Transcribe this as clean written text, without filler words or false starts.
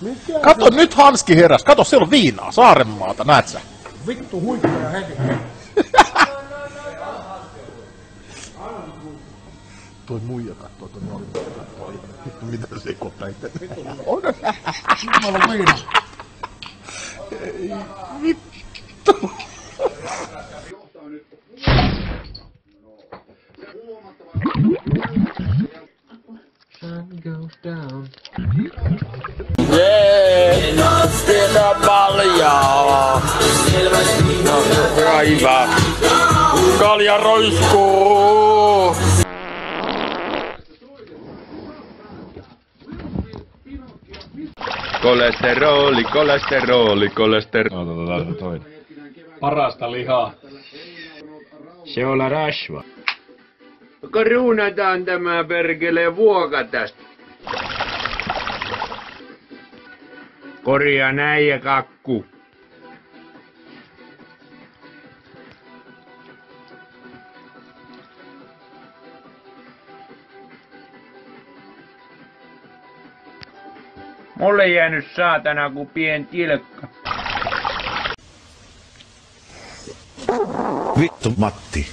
Mikä Kato, nyt Hanski heräs. Kato, siellä on viinaa. Saarenmaata, näet sä? vittu huikkoja heti? Toi muija kattoo ton nuorin. Vittu, mitä se sekoittaa itse? On. Mulla on viina. Vittu. Sun goes down. Jee, sitä paljaa. No, hyvä. Kalja roiskuu. Kolesteroli, kolesteroli, kolesteroli. Parasta lihaa. Se olla rasva. Kruunataan tämä perkele vuoka tästä. Korjaa näin ja kakku. Mulle jäänyt saatana ku pien tilkka. Vittu Matti.